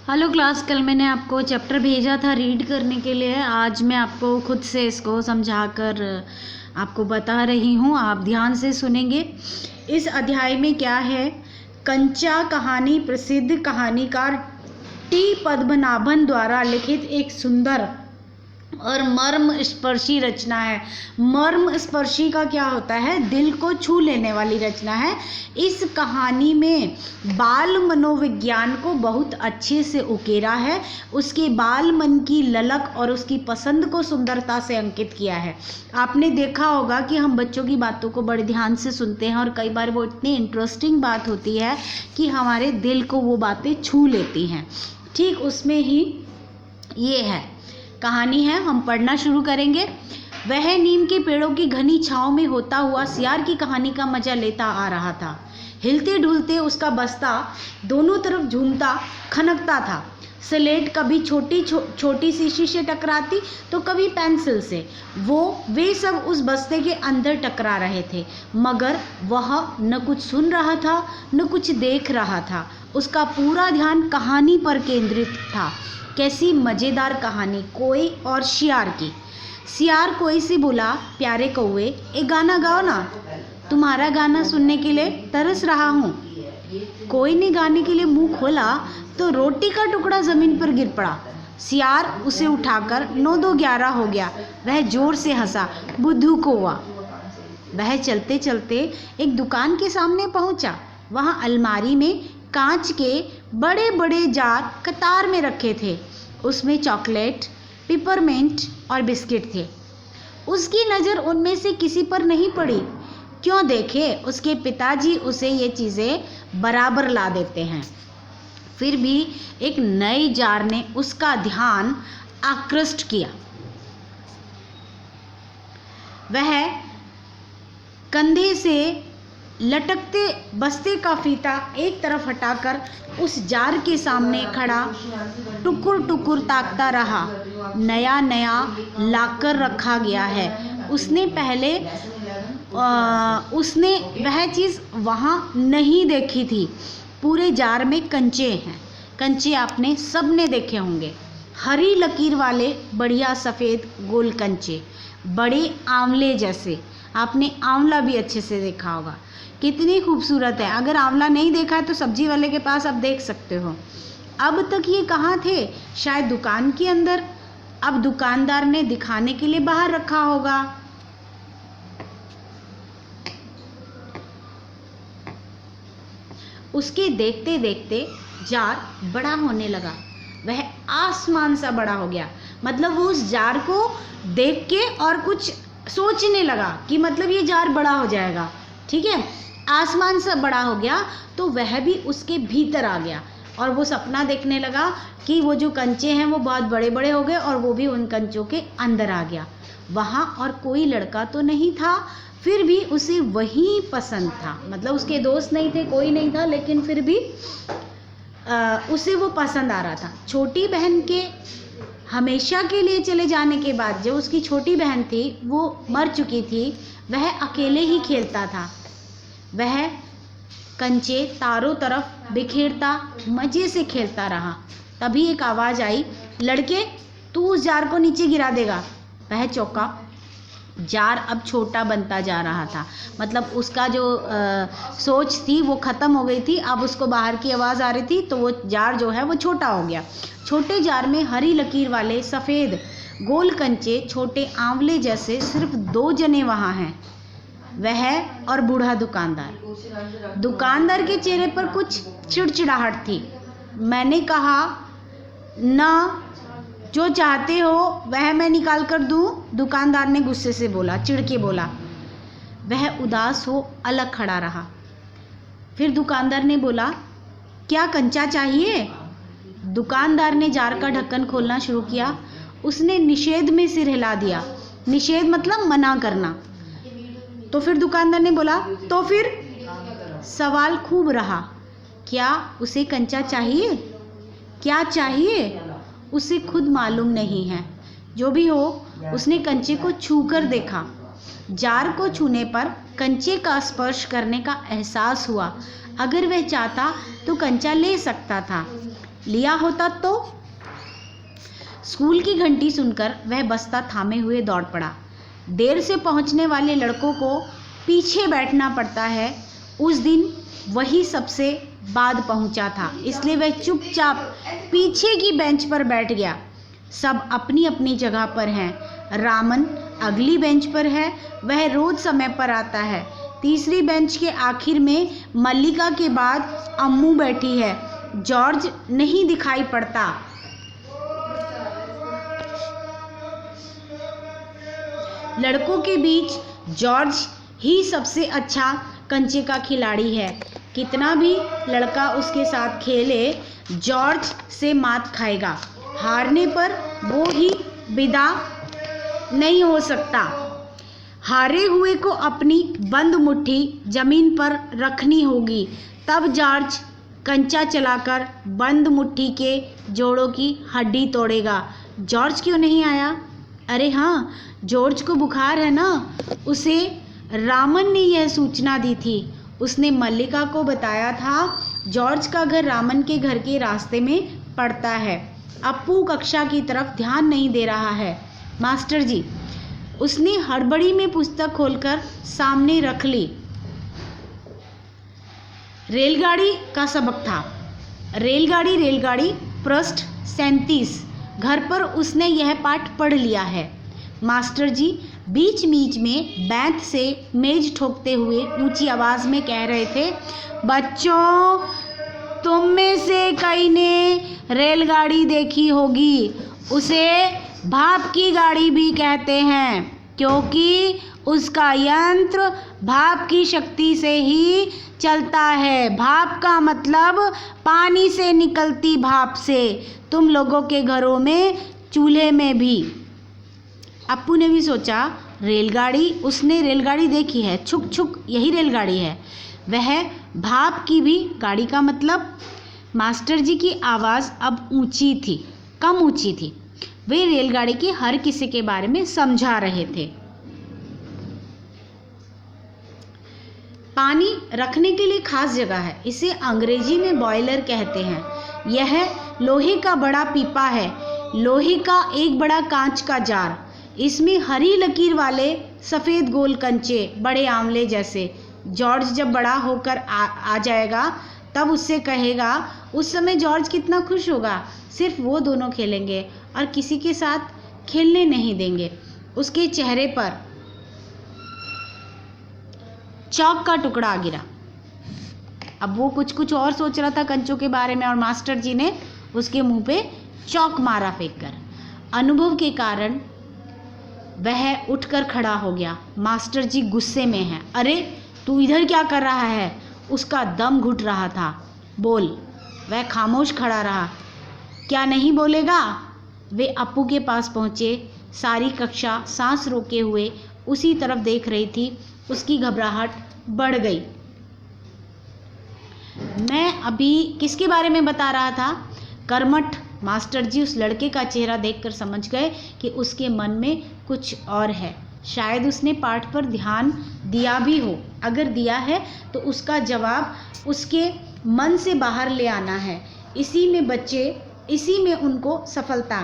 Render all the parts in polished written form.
Hello class, कल मैंने आपको चैप्टर भेजा था रीड करने के लिए। आज मैं आपको खुद से इसको समझाकर आपको बता रही हूँ। आप ध्यान से सुनेंगे। इस अध्याय में क्या है? कंचा कहानी प्रसिद्ध कहानीकार टी पद्मनाभन द्वारा लिखित एक सुंदर और मर्म स्पर्शी रचना है। मर्म स्पर्शी का क्या होता है? दिल को छू लेने वाली रचना है। इस कहानी में बाल मनोविज्ञान को बहुत अच्छे से उकेरा है। उसके बाल मन की ललक और उसकी पसंद को सुंदरता से अंकित किया है। आपने देखा होगा कि हम बच्चों की बातों को बड़े ध्यान से सुनते हैं और कई बार वो इतनी इंटरेस्टिंग बात होती है कि हमारे दिल को वो बातें छू लेती हैं। ठीक उसमें ही ये है कहानी है। हम पढ़ना शुरू करेंगे। वह नीम के पेड़ों की घनी छांव में होता हुआ सियार की कहानी का मजा लेता आ रहा था। हिलते डुलते उसका बस्ता दोनों तरफ झूमता खनकता था। स्लेट कभी छोटी शीशी से टकराती तो कभी पेंसिल से। वे सब उस बस्ते के अंदर टकरा रहे थे, मगर वह न कुछ सुन रहा था न कुछ देख रहा था। उसका पूरा ध्यान कहानी पर केंद्रित था। कैसी मज़ेदार कहानी! कोई और शियार की। सियार कोई से बोला, प्यारे कौवे, एक गाना गाओ ना, तुम्हारा गाना सुनने के लिए तरस रहा हूँ। कोई ने गाने के लिए मुंह खोला तो रोटी का टुकड़ा जमीन पर गिर पड़ा। सियार उसे उठाकर 9-2-11 हो गया। वह जोर से हंसा, बुद्धू कौवा। वह चलते चलते एक दुकान के सामने पहुंचा। वहां अलमारी में कांच के बड़े बड़े जार कतार में रखे थे। उसमें चॉकलेट, पिपरमिंट और बिस्किट थे। उसकी नज़र उनमें से किसी पर नहीं पड़ी। क्यों देखे, उसके पिताजी उसे ये चीज़ें बराबर ला देते हैं। फिर भी एक नए जार ने उसका ध्यान आकृष्ट किया। वह कंधे से लटकते बस्ते का फीता एक तरफ हटाकर उस जार के सामने खड़ा टुकुर टुकुर ताकता रहा। नया नया लाकर रखा गया है। उसने वह चीज़ वहाँ नहीं देखी थी। पूरे जार में कंचे हैं। कंचे आपने सब ने देखे होंगे। हरी लकीर वाले बढ़िया सफ़ेद गोल कंचे, बड़े आंवले जैसे। आपने आंवला भी अच्छे से देखा होगा, कितनी खूबसूरत है। अगर आंवला नहीं देखा है तो सब्जी वाले के पास आप देख सकते हो। अब तक ये कहाँ थे? शायद दुकान के अंदर। अब दुकानदार ने दिखाने के लिए बाहर रखा होगा। उसके देखते देखते जार बड़ा होने लगा। वह आसमान सा बड़ा हो गया। मतलब वो उस जार को देख के और कुछ सोचने लगा कि मतलब ये जार बड़ा हो जाएगा। ठीक है, आसमान सा बड़ा हो गया तो वह भी उसके भीतर आ गया और वो सपना देखने लगा कि वो जो कंचे हैं वो बहुत बड़े बड़े हो गए और वो भी उन कंचों के अंदर आ गया। वहाँ और कोई लड़का तो नहीं था, फिर भी उसे वही पसंद था। मतलब उसके दोस्त नहीं थे, कोई नहीं था, लेकिन फिर भी उसे वो पसंद आ रहा था। छोटी बहन के हमेशा के लिए चले जाने के बाद जो उसकी छोटी बहन थी वो मर चुकी थी। वह अकेले ही खेलता था। वह कंचे चारों तरफ बिखेरता मज़े से खेलता रहा। तभी एक आवाज़ आई, लड़के, तू उस जार को नीचे गिरा देगा। वह चौंका। जार अब छोटा बनता जा रहा था। मतलब उसका जो सोच थी वो ख़त्म हो गई थी। अब उसको बाहर की आवाज़ आ रही थी तो वो जार जो है वो छोटा हो गया। छोटे जार में हरी लकीर वाले सफ़ेद गोल कंचे, छोटे आंवले जैसे, सिर्फ 2 जने वहाँ हैं, वह और बूढ़ा दुकानदार। दुकानदार के चेहरे पर कुछ चिड़चिड़ाहट थी। मैंने कहा ना, जो चाहते हो वह मैं निकाल कर दूँ? दुकानदार ने गुस्से से बोला, चिढ़ के बोला। वह उदास हो अलग खड़ा रहा। फिर दुकानदार ने बोला, क्या कंचा चाहिए? दुकानदार ने जार का ढक्कन खोलना शुरू किया। उसने निषेध में सिर हिला दिया। निषेध मतलब मना करना। तो फिर दुकानदार ने बोला, तो फिर? सवाल खूब रहा, क्या उसे कंचा चाहिए? क्या चाहिए उसे खुद मालूम नहीं है। जो भी हो, उसने कंचे को छूकर देखा। जार को छूने पर कंचे का स्पर्श करने का एहसास हुआ। अगर वह चाहता तो कंचा ले सकता था। लिया होता तो। स्कूल की घंटी सुनकर वह बस्ता थामे हुए दौड़ पड़ा। देर से पहुंचने वाले लड़कों को पीछे बैठना पड़ता है। उस दिन वही सबसे बाद पहुंचा था, इसलिए वह चुपचाप पीछे की बेंच पर बैठ गया। सब अपनी अपनी जगह पर हैं। रामन अगली बेंच पर है, वह रोज समय पर आता है। तीसरी बेंच के आखिर में मल्लिका के बाद अम्मू बैठी है। जॉर्ज नहीं दिखाई पड़ता। लड़कों के बीच जॉर्ज ही सबसे अच्छा कंचे का खिलाड़ी है। कितना भी लड़का उसके साथ खेले, जॉर्ज से मात खाएगा। हारने पर वो ही विदा नहीं हो सकता। हारे हुए को अपनी बंद मुट्ठी जमीन पर रखनी होगी, तब जॉर्ज कंचा चलाकर बंद मुट्ठी के जोड़ों की हड्डी तोड़ेगा। जॉर्ज क्यों नहीं आया? अरे हाँ, जॉर्ज को बुखार है ना। उसे रामन ने यह सूचना दी थी। उसने मल्लिका को बताया था जॉर्ज का घर रामन के घर के रास्ते में पड़ता है। अप्पू कक्षा की तरफ ध्यान नहीं दे रहा है। मास्टर जी, उसने हड़बड़ी में पुस्तक खोलकर सामने रख ली। रेलगाड़ी का सबक था। रेलगाड़ी पृष्ठ 37। घर पर उसने यह पाठ पढ़ लिया है। मास्टर जी बीच बीच में बैंत से मेज ठोकते हुए ऊंची आवाज में कह रहे थे, बच्चों, तुम में से कई ने रेलगाड़ी देखी होगी। उसे भाप की गाड़ी भी कहते हैं, क्योंकि उसका यंत्र भाप की शक्ति से ही चलता है। भाप का मतलब पानी से निकलती भाप से। तुम लोगों के घरों में चूल्हे में भी। अप्पू ने भी सोचा रेलगाड़ी, उसने रेलगाड़ी देखी है, छुक छुक यही रेलगाड़ी है। वह भाप की भी गाड़ी का मतलब। मास्टर जी की आवाज़ अब ऊंची थी, कम ऊंची थी। वे रेलगाड़ी के हर किस्से के बारे में समझा रहे थे। पानी रखने के लिए खास जगह है, इसे अंग्रेजी में बॉयलर कहते हैं। यह लोहे का बड़ा पीपा है, लोहे का एक बड़ा कांच का जार। इसमें हरी लकीर वाले सफ़ेद गोल कंचे, बड़े आंवले जैसे। जॉर्ज जब बड़ा होकर आ जाएगा तब उससे कहेगा। उस समय जॉर्ज कितना खुश होगा। सिर्फ वो दोनों खेलेंगे और किसी के साथ खेलने नहीं देंगे। उसके चेहरे पर चौक का टुकड़ा गिरा। अब वो कुछ और सोच रहा था कंचों के बारे में, और मास्टर जी ने उसके मुंह पे चौक मारा फेंक कर। अनुभव के कारण वह उठकर खड़ा हो गया। मास्टर जी गुस्से में हैं। अरे तू इधर क्या कर रहा है? उसका दम घुट रहा था। बोल। वह खामोश खड़ा रहा। क्या नहीं बोलेगा? वे अप्पू के पास पहुँचे। सारी कक्षा सांस रोके हुए उसी तरफ देख रही थी। उसकी घबराहट बढ़ गई। मैं अभी किसके बारे में बता रहा था? कर्मठ। मास्टर जी उस लड़के का चेहरा देखकर समझ गए कि उसके मन में कुछ और है। शायद उसने पाठ पर ध्यान दिया भी हो। अगर दिया है तो उसका जवाब उसके मन से बाहर ले आना है। इसी में उनको सफलता।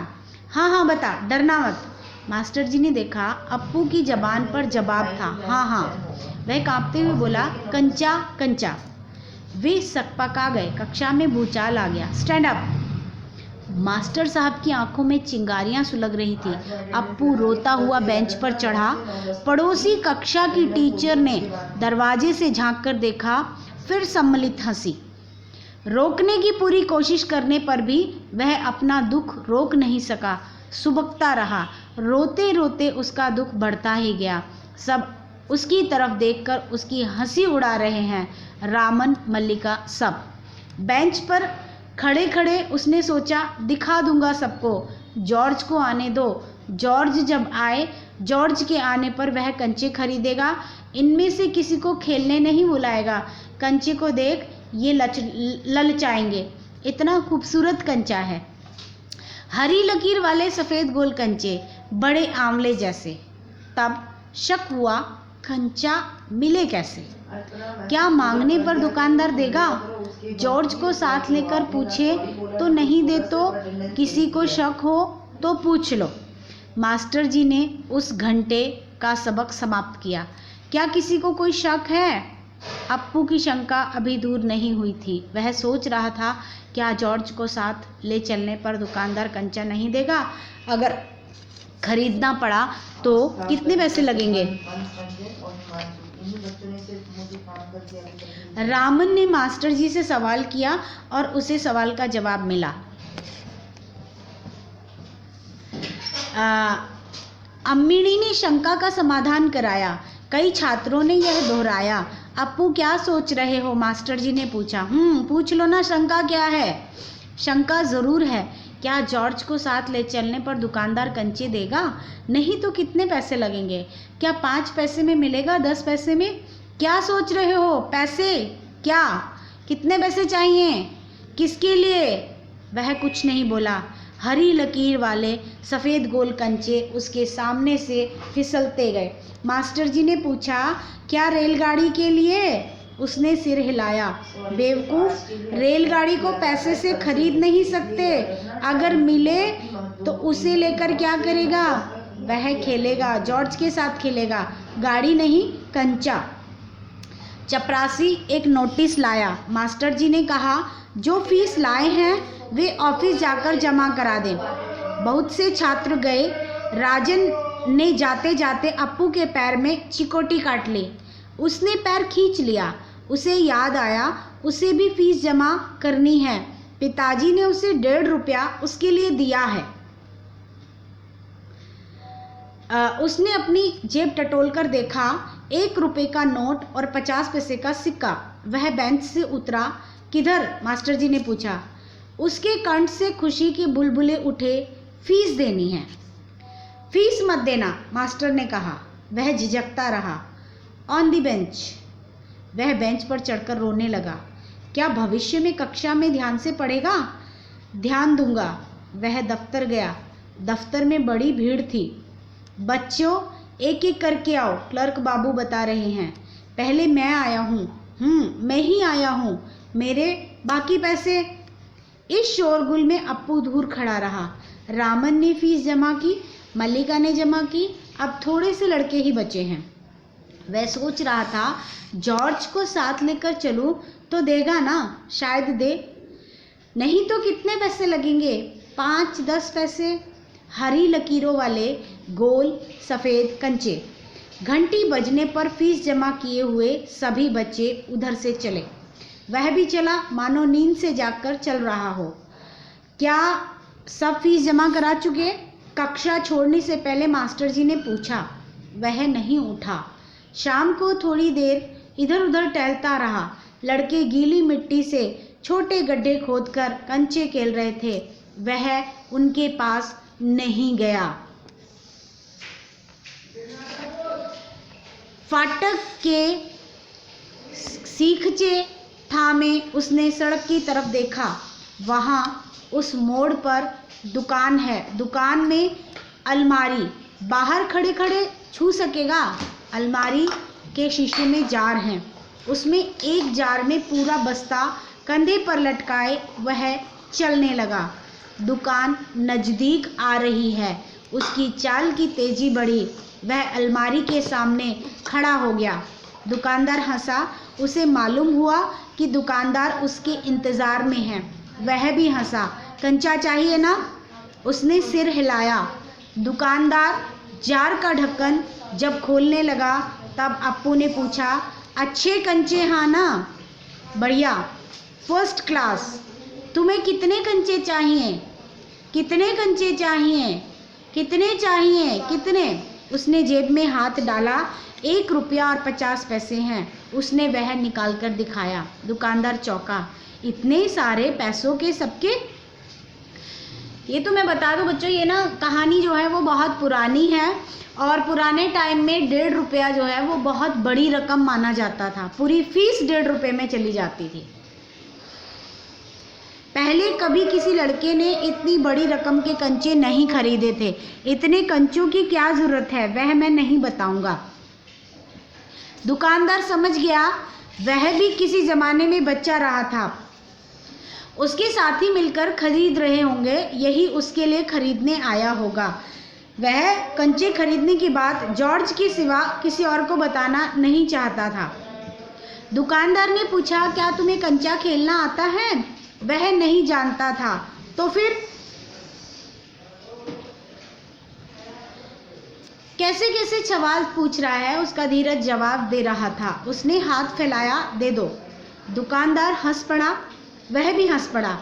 हाँ बता, डरना मत। मास्टर जी ने देखा अप्पू की जबान पर जवाब था, हाँ। वह कांपते हुए बोला, कंचा। वे सकपका गए। कक्षा में भूचाल आ गया। Stand up. मास्टर साहब की आंखों में चिंगारियां सुलग रही थी। अप्पू रोता हुआ बेंच पर चढ़ा। पड़ोसी कक्षा की टीचर ने दरवाजे से झांककर देखा, फिर सम्मिलित हंसी। रोकने की पूरी कोशिश करने पर भी वह अपना दुख रोक नहीं सका। सुबकता रहा। रोते रोते उसका दुख बढ़ता ही गया। सब उसकी तरफ देखकर उसकी हंसी उड़ा रहे हैं। रामन, मल्लिका, सब। बेंच पर खड़े खड़े उसने सोचा, दिखा दूंगा सबको। जॉर्ज को आने दो। जॉर्ज जब आए, जॉर्ज के आने पर वह कंचे खरीदेगा। इनमें से किसी को खेलने नहीं बुलाएगा। कंचे को देख ये ललचाएंगे। इतना खूबसूरत कंचा है। हरी लकीर वाले सफ़ेद गोल कंचे, बड़े आंवले जैसे। तब शक हुआ, कंचा मिले कैसे? क्या मांगने पर दुकानदार देगा? जॉर्ज को साथ लेकर पूछे तो नहीं दे, तो किसी को शक हो तो पूछ लो। मास्टर जी ने उस घंटे का सबक समाप्त किया। क्या किसी को कोई शक है? अप्पू की शंका अभी दूर नहीं हुई थी। वह सोच रहा था, क्या जॉर्ज को साथ ले चलने पर दुकानदार कंचा नहीं देगा? अगर खरीदना पड़ा तो कितने पैसे लगेंगे? रामन ने मास्टर जी से सवाल किया और उसे सवाल का जवाब मिला। अम्मिणी ने शंका का समाधान कराया। कई छात्रों ने यह दोहराया। अप्पू क्या सोच रहे हो? मास्टर जी ने पूछा। पूछ लो ना, शंका क्या है? शंका जरूर है। क्या जॉर्ज को साथ ले चलने पर दुकानदार कंचे देगा? नहीं तो कितने पैसे लगेंगे? क्या 5 पैसे में मिलेगा, 10 पैसे में? क्या सोच रहे हो? पैसे? क्या? कितने पैसे चाहिए? किसके लिए? वह कुछ नहीं बोला। हरी लकीर वाले सफ़ेद गोल कंचे उसके सामने से फिसलते गए। मास्टर जी ने पूछा, क्या रेलगाड़ी के लिए? उसने सिर हिलाया। बेवकूफ़, रेलगाड़ी को पैसे से खरीद नहीं सकते। अगर मिले तो उसे लेकर क्या करेगा? वह खेलेगा, जॉर्ज के साथ खेलेगा। गाड़ी नहीं, कंचा। चपरासी एक नोटिस लाया। मास्टर जी ने कहा, जो फीस लाए हैं वे ऑफिस जाकर जमा करा दें। बहुत से छात्र गए। राजन ने जाते जाते अप्पू के पैर में चिकोटी काट ली। उसने पैर खींच लिया। उसे याद आया, उसे भी फीस जमा करनी है। पिताजी ने उसे 1.5 रुपया उसके लिए दिया है। उसने अपनी जेब टटोल कर देखा, 1 रुपये का नोट और 50 पैसे का सिक्का। वह बेंच से उतरा। किधर? मास्टर जी ने पूछा। उसके कंठ से खुशी के बुलबुले उठे। फीस देनी है। फीस मत देना, मास्टर ने कहा। वह झिझकता रहा। On the bench. वह बेंच पर चढ़कर रोने लगा। क्या भविष्य में कक्षा में ध्यान से पढ़ेगा? ध्यान दूंगा। वह दफ्तर गया। दफ्तर में बड़ी भीड़ थी। बच्चों, एक एक करके आओ, क्लर्क बाबू बता रहे हैं। पहले मैं आया हूँ। मैं ही आया हूँ। मेरे बाकी पैसे? इस शोरगुल में अप्पू दूर खड़ा रहा। रामन ने फीस जमा की, मल्लिका ने जमा की। अब थोड़े से लड़के ही बचे हैं। वह सोच रहा था, जॉर्ज को साथ लेकर चलूं तो देगा ना? शायद दे। नहीं तो कितने पैसे लगेंगे? 5-10 पैसे। हरी लकीरों वाले गोल सफ़ेद कंचे। घंटी बजने पर फीस जमा किए हुए सभी बच्चे उधर से चले। वह भी चला, मानो नींद से जागकर चल रहा हो। क्या सब फीस जमा करा चुके? कक्षा छोड़ने से पहले मास्टर जी ने पूछा। वह नहीं उठा। शाम को थोड़ी देर इधर उधर टहलता रहा। लड़के गीली मिट्टी से छोटे गड्ढे खोदकर कंचे खेल रहे थे। वह उनके पास नहीं गया। फाटक के सीखचे थामे उसने सड़क की तरफ देखा। वहाँ उस मोड़ पर दुकान है। दुकान में अलमारी। बाहर खड़े खड़े छू सकेगा? अलमारी के शीशे में जार हैं। उसमें एक जार में पूरा बस्ता कंधे पर लटकाए वह चलने लगा। दुकान नज़दीक आ रही है। उसकी चाल की तेजी बढ़ी। वह अलमारी के सामने खड़ा हो गया। दुकानदार हंसा। उसे मालूम हुआ कि दुकानदार उसके इंतज़ार में है। वह भी हंसा। कंचा चाहिए ना? उसने सिर हिलाया। दुकानदार जार का ढक्कन जब खोलने लगा तब अप्पू ने पूछा, अच्छे कंचे हाँ ना? बढ़िया, फर्स्ट क्लास। तुम्हें कितने कंचे चाहिए? कितने कंचे चाहिए? कितने चाहिए? कितने? उसने जेब में हाथ डाला। 1 रुपया और 50 पैसे हैं। उसने वह निकाल कर दिखाया। दुकानदार चौंका। इतने सारे पैसों के सबके? ये तो मैं बता दूं बच्चों, ये ना कहानी जो है वो बहुत पुरानी है और पुराने टाइम में 1.5 रुपया जो है वो बहुत बड़ी रकम माना जाता था। पूरी फीस 1.5 रुपये में चली जाती थी। पहले कभी किसी लड़के ने इतनी बड़ी रकम के कंचे नहीं खरीदे थे। इतने कंचों की क्या ज़रूरत है वह मैं नहीं बताऊंगा। दुकानदार समझ गया वह भी किसी ज़माने में बच्चा रहा था, उसके साथी मिलकर खरीद रहे होंगे, यही उसके लिए खरीदने आया होगा। वह कंचे खरीदने की बात जॉर्ज के सिवा किसी और को बताना नहीं चाहता था। दुकानदार ने पूछा, क्या तुम्हें कंचा खेलना आता है? वह नहीं जानता था। तो फिर कैसे कैसे सवाल पूछ रहा है, उसका धीरज जवाब दे रहा था। उसने हाथ फैलाया, दे दो। दुकानदार हंस पड़ा, वह भी हंस पड़ा।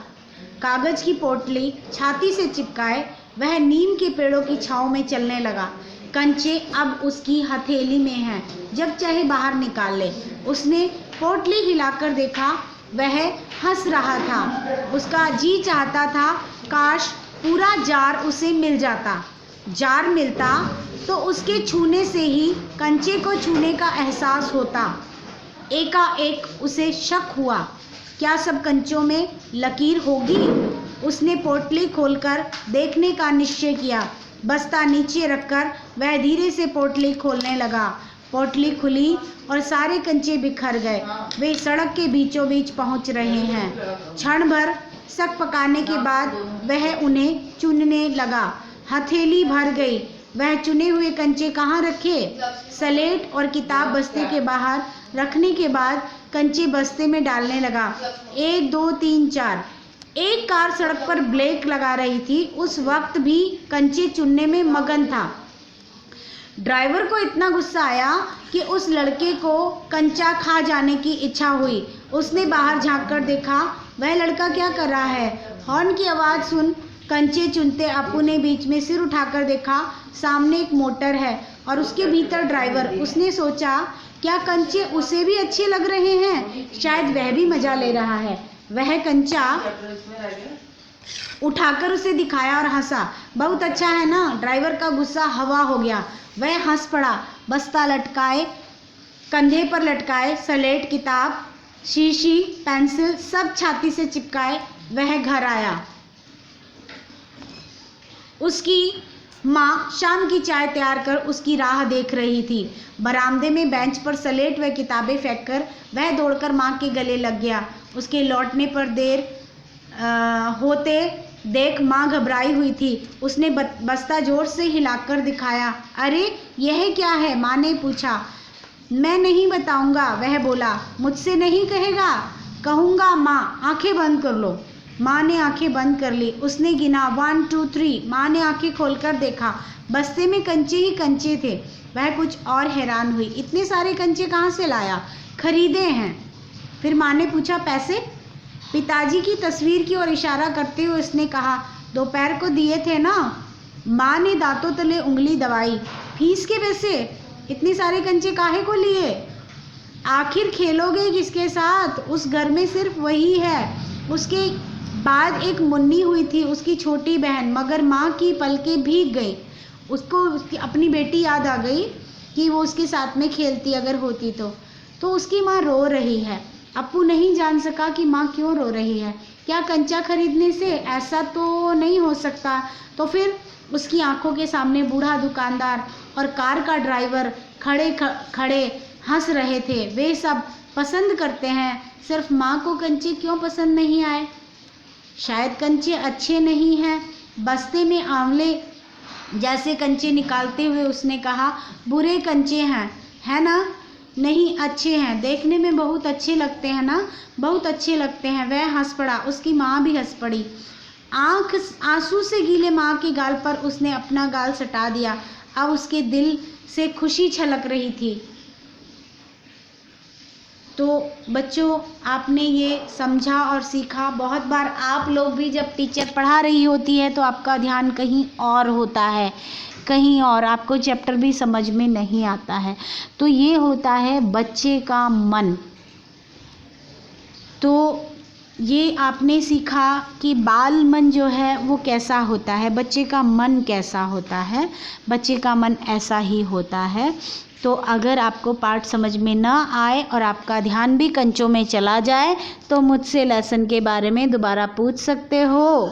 कागज की पोटली छाती से चिपकाए वह नीम के पेड़ों की छांव में चलने लगा। कंचे अब उसकी हथेली में हैं, जब चाहे बाहर निकाल ले। उसने पोटली हिलाकर देखा, वह हंस रहा था। उसका जी चाहता था काश पूरा जार उसे मिल जाता। जार मिलता तो उसके छूने से ही कंचे को छूने का एहसास होता। एकाएक उसे शक हुआ, क्या सब कंचों में लकीर होगी? उसने पोटली खोलकर देखने का निश्चय किया। बस्ता नीचे रखकर वह धीरे से पोटली खोलने लगा। पोटली खुली और सारे कंचे बिखर गए। वे सड़क के बीचों बीच पहुंच रहे हैं। क्षण भर शक पकाने के बाद वह उन्हें चुनने लगा। हथेली भर गई। वह चुने हुए कंचे कहाँ रखे? स्लेट और किताब बस्ते के बाहर रखने के बाद कंचे बस्ते में डालने लगा। 1 2 3 4। एक कार सड़क पर ब्रेक लगा रही थी। उस वक्त भी कंचे चुनने में मगन था। ड्राइवर को इतना गुस्सा आया कि उस लड़के को कंचा खा जाने की इच्छा हुई। उसने बाहर झांककर देखा, वह लड़का क्या कर रहा है। हॉर्न की आवाज़ सुन कंचे चुनते अप्पू ने बीच में सिर उठाकर देखा। सामने एक मोटर है और उसके भीतर ड्राइवर। उसने सोचा, क्या कंचे उसे भी अच्छे लग रहे हैं? शायद वह भी मजा ले रहा है। वह कंचा उठाकर उसे दिखाया और हंसा। बहुत अच्छा है ना? ड्राइवर का गुस्सा हवा हो गया। वह हंस पड़ा। बस्ता लटकाए, कंधे पर लटकाए, स्लेट, किताब, शीशी, पेंसिल सब छाती से चिपकाए वह घर आया। उसकी माँ शाम की चाय तैयार कर उसकी राह देख रही थी। बरामदे में बेंच पर स्लेट व किताबें फेंककर वह दौड़कर माँ के गले लग गया। उसके लौटने पर देर होते देख माँ घबराई हुई थी। उसने बस्ता जोर से हिलाकर दिखाया। अरे यह क्या है? माँ ने पूछा। मैं नहीं बताऊंगा, वह बोला। मुझसे नहीं कहेगा? कहूँगा माँ, आंखें बंद कर लो। माँ ने आंखें बंद कर ली। उसने गिना 1 2 3। माँ ने आंखें खोलकर देखा, बस्ते में कंचे ही कंचे थे। वह कुछ और हैरान हुई, इतने सारे कंचे कहाँ से लाया? खरीदे हैं। फिर माँ ने पूछा, पैसे? पिताजी की तस्वीर की ओर इशारा करते हुए उसने कहा, दोपहर को दिए थे ना। माँ ने दांतों तले उंगली दबाई। फीस के पैसे? इतने सारे कंचे काहे को लिए? आखिर खेलोगे किसके साथ? उस घर में सिर्फ वही है। उसके बाद एक मुन्नी हुई थी, उसकी छोटी बहन, मगर माँ की पलकें भीग गई। उसको उसकी अपनी बेटी याद आ गई कि वो उसके साथ में खेलती अगर होती तो उसकी माँ रो रही है। अप्पू नहीं जान सका कि माँ क्यों रो रही है। क्या कंचा खरीदने से? ऐसा तो नहीं हो सकता। तो फिर उसकी आंखों के सामने बूढ़ा दुकानदार और कार का ड्राइवर खड़े खड़े हंस रहे थे। वे सब पसंद करते हैं, सिर्फ माँ को कंचे क्यों पसंद नहीं आए? शायद कंचे अच्छे नहीं हैं। बस्ते में आंवले जैसे कंचे निकालते हुए उसने कहा, बुरे कंचे हैं, है ना? नहीं, अच्छे हैं, देखने में बहुत अच्छे लगते हैं ना? बहुत अच्छे लगते हैं। वह हंस पड़ा। उसकी माँ भी हंस पड़ी। आंसू से गीले माँ के गाल पर उसने अपना गाल सटा दिया। अब उसके दिल से खुशी छलक रही थी। तो बच्चों, आपने ये समझा और सीखा। बहुत बार आप लोग भी जब टीचर पढ़ा रही होती है तो आपका ध्यान कहीं और होता है, कहीं और, आपको चैप्टर भी समझ में नहीं आता है। तो ये होता है बच्चे का मन। तो ये आपने सीखा कि बाल मन जो है वो कैसा होता है, बच्चे का मन कैसा होता है। बच्चे का मन ऐसा ही होता है। तो अगर आपको पाठ समझ में ना आए और आपका ध्यान भी कंचों में चला जाए तो मुझसे लेसन के बारे में दोबारा पूछ सकते हो।